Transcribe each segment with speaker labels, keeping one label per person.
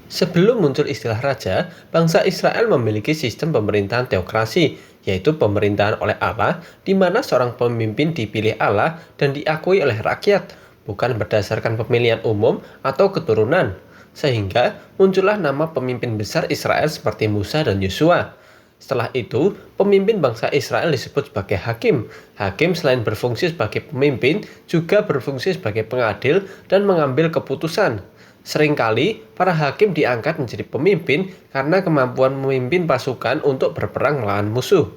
Speaker 1: Sebelum muncul istilah raja, bangsa Israel memiliki sistem pemerintahan teokrasi, yaitu pemerintahan oleh Allah, di mana seorang pemimpin dipilih Allah dan diakui oleh rakyat, bukan berdasarkan pemilihan umum atau keturunan. Sehingga muncullah nama pemimpin besar Israel seperti Musa dan Yosua. Setelah itu, pemimpin bangsa Israel disebut sebagai hakim. Hakim selain berfungsi sebagai pemimpin, juga berfungsi sebagai pengadil dan mengambil keputusan. Seringkali, para hakim diangkat menjadi pemimpin karena kemampuan memimpin pasukan untuk berperang melawan musuh.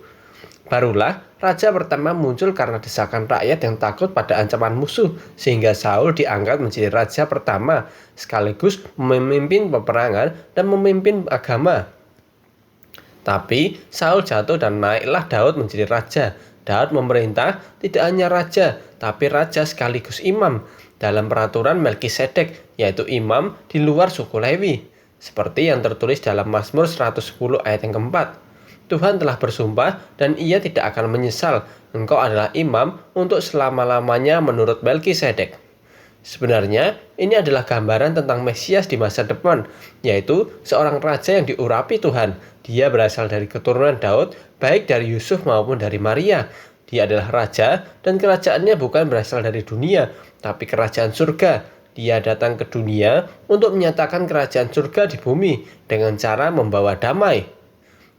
Speaker 1: Barulah, raja pertama muncul karena desakan rakyat yang takut pada ancaman musuh, sehingga Saul diangkat menjadi raja pertama, sekaligus memimpin peperangan dan memimpin agama. Tapi Saul jatuh dan naiklah Daud menjadi raja. Daud memerintah tidak hanya raja, tapi raja sekaligus imam dalam peraturan Melkisedek, yaitu imam di luar suku Lewi. Seperti yang tertulis dalam Mazmur 110 ayat yang keempat. Tuhan telah bersumpah dan ia tidak akan menyesal. Engkau adalah imam untuk selama-lamanya menurut Melkisedek. Sebenarnya, ini adalah gambaran tentang Mesias di masa depan, yaitu seorang raja yang diurapi Tuhan. Dia berasal dari keturunan Daud, baik dari Yusuf maupun dari Maria. Dia adalah raja, dan kerajaannya bukan berasal dari dunia, tapi kerajaan surga. Dia datang ke dunia untuk menyatakan kerajaan surga di bumi dengan cara membawa damai.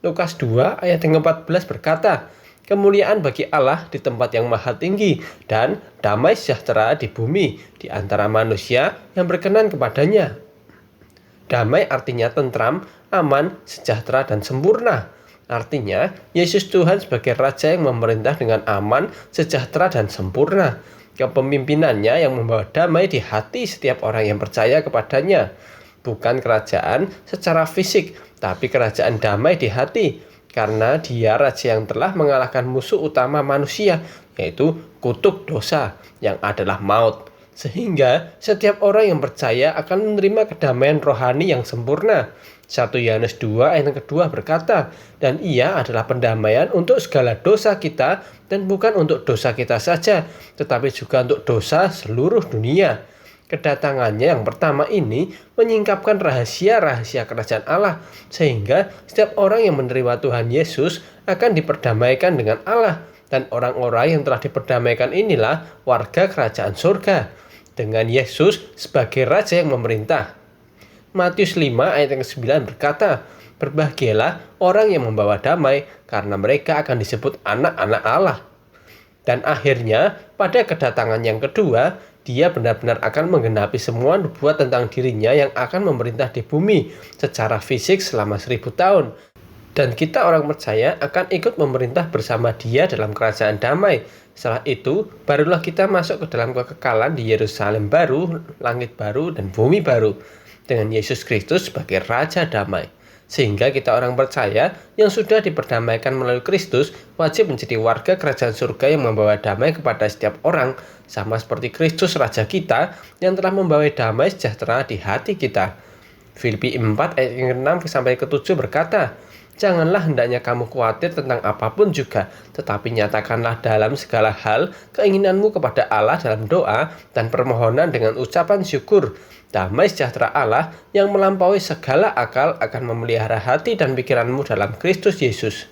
Speaker 1: Lukas 2 ayat yang ke-14 berkata, kemuliaan bagi Allah di tempat yang maha tinggi dan damai sejahtera di bumi di antara manusia yang berkenan kepadanya. Damai artinya tentram, aman, sejahtera, dan sempurna. Artinya, Yesus Tuhan sebagai Raja yang memerintah dengan aman, sejahtera, dan sempurna. Kepemimpinannya yang membawa damai di hati setiap orang yang percaya kepadanya. Bukan kerajaan secara fisik, tapi kerajaan damai di hati. Karena dia raja yang telah mengalahkan musuh utama manusia, yaitu kutuk dosa, yang adalah maut. Sehingga setiap orang yang percaya akan menerima kedamaian rohani yang sempurna. 1 Yohanes 2 ayat yang kedua berkata, dan ia adalah pendamaian untuk segala dosa kita, dan bukan untuk dosa kita saja, tetapi juga untuk dosa seluruh dunia. Kedatangannya yang pertama ini menyingkapkan rahasia-rahasia kerajaan Allah, sehingga setiap orang yang menerima Tuhan Yesus akan diperdamaikan dengan Allah, dan orang-orang yang telah diperdamaikan inilah warga kerajaan surga, dengan Yesus sebagai Raja yang memerintah. Matius 5 ayat yang ke-9 berkata, berbahagialah orang yang membawa damai, karena mereka akan disebut anak-anak Allah. Dan akhirnya, pada kedatangan yang kedua, dia benar-benar akan menggenapi semua nubuat tentang dirinya yang akan memerintah di bumi secara fisik selama 1000 tahun. Dan kita orang percaya akan ikut memerintah bersama dia dalam kerajaan damai. Setelah itu, barulah kita masuk ke dalam kekekalan di Yerusalem baru, langit baru, dan bumi baru. Dengan Yesus Kristus sebagai Raja Damai. Sehingga kita orang percaya yang sudah diperdamaikan melalui Kristus wajib menjadi warga kerajaan surga yang membawa damai kepada setiap orang, sama seperti Kristus Raja kita yang telah membawa damai sejahtera di hati kita. Filipi 4 ayat yang ke-6 sampai ke-7 berkata, janganlah hendaknya kamu khawatir tentang apapun juga, tetapi nyatakanlah dalam segala hal keinginanmu kepada Allah dalam doa dan permohonan dengan ucapan syukur. Damai sejahtera Allah yang melampaui segala akal akan memelihara hati dan pikiranmu dalam Kristus Yesus.